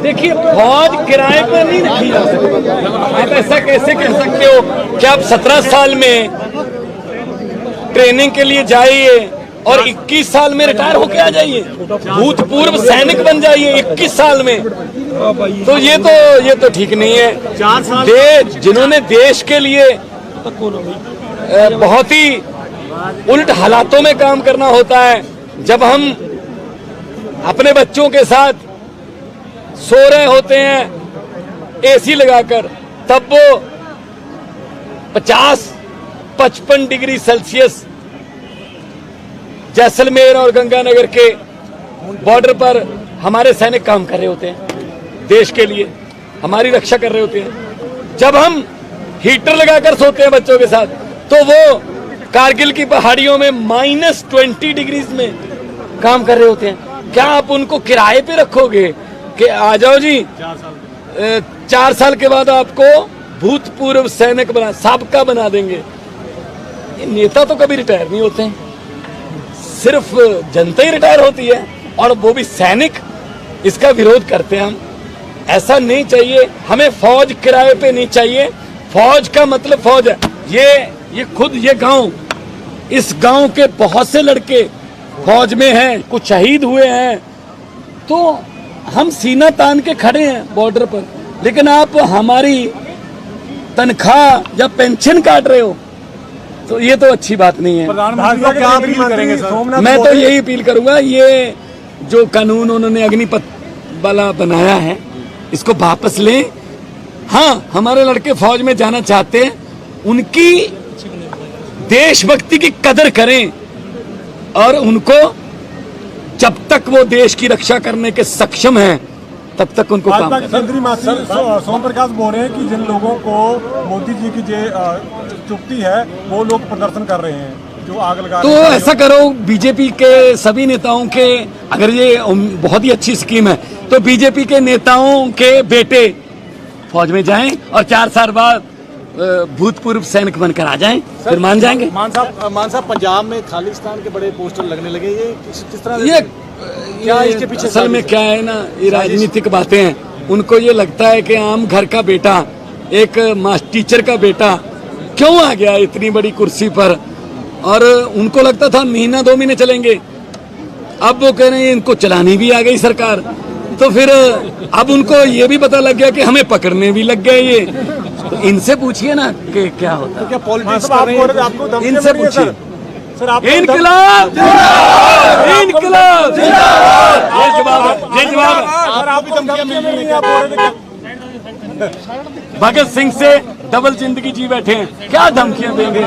देखिए, फौज किराए पर नहीं रखी जा सकती। आप ऐसा कैसे कह सकते हो कि आप 17 साल में ट्रेनिंग के लिए जाइए और 21 साल में रिटायर होके आ जाइए, भूतपूर्व सैनिक बन जाइए 21 साल में। तो ये तो ठीक नहीं है। 4 साल जिन्होंने देश के लिए बहुत ही उल्ट हालातों में काम करना होता है, जब हम अपने बच्चों के साथ सो रहे होते हैं एसी लगाकर, तब वो 50-55 डिग्री सेल्सियस जैसलमेर और गंगानगर के बॉर्डर पर हमारे सैनिक काम कर रहे होते हैं, देश के लिए हमारी रक्षा कर रहे होते हैं। जब हम हीटर लगाकर सोते हैं बच्चों के साथ, तो वो कारगिल की पहाड़ियों में -20 डिग्रीज में काम कर रहे होते हैं। क्या आप उनको किराए पे रखोगे कि आ जाओ जी 4 साल के बाद आपको भूतपूर्व सैनिक बना, साबका बना देंगे? ये नेता तो कभी रिटायर नहीं होते हैं, सिर्फ जनता ही रिटायर होती है, और वो भी सैनिक। इसका विरोध करते हैं हम। ऐसा नहीं चाहिए, हमें फौज किराए पे नहीं चाहिए। फौज का मतलब फौज है। ये खुद ये गांव, इस गांव के बहुत से लड़के फौज में हैं, कुछ शहीद हुए हैं, तो हम सीना तान के खड़े हैं बॉर्डर पर। लेकिन आप हमारी तनख्वाह या पेंशन काट रहे हो, तो ये तो अच्छी बात नहीं है। प्रधानमंत्री को क्या अपील करेंगे सर? मैं तो यही अपील करूंगा, ये जो कानून उन्होंने अग्निपथ वाला बनाया है, इसको वापस लें। हाँ, हमारे लड़के फौज में जाना चाहते हैं, उनकी देशभक्ति की कदर करें, और उनको जब तक वो देश की रक्षा करने के सक्षम हैं, तब तक उनको काम करें। केंद्रीय मंत्री सोम प्रकाश बोल रहे हैं कि जिन लोगों को मोदी जी की चुप्ती है, वो लोग प्रदर्शन कर रहे हैं, जो आग लगा तो ऐसा करो, बीजेपी के सभी नेताओं के, अगर ये बहुत ही अच्छी स्कीम है, तो बीजेपी के नेताओं के बेटे फौज में जाएं और 4 साल बाद भूतपूर्व सैनिक बनकर आ जाएं, फिर मान जाएंगे। मान साहब पंजाब में खालिस्तान के बड़े पोस्टर लगने लगे, ये किस तरह ये क्या इसके पीछे असल में क्या है ना, ये राजनीतिक बातें हैं। उनको ये लगता है कि आम घर का बेटा, एक टीचर का बेटा क्यों आ गया इतनी बड़ी कुर्सी पर, और उनको लगता था महीना 2 महीने चलेंगे, अब वो कह रहे हैं इनको चलानी भी आ गई सरकार, तो फिर अब उनको ये भी पता लग गया कि हमें पकड़ने भी लग गए ये। तो इनसे पूछिए ना कि क्या होता है। क्या पॉलिटिक्स कर रहे हैं? आपको इनसे पूछिए। सर आप इनकलाब इनकलाब, ये जवाब है, ये जवाब है। आप भी धमकियां मिल रही हैं, आप बोल रहे थे भगत सिंह से डबल जिंदगी जी बैठे हैं, क्या धमकियां देंगे?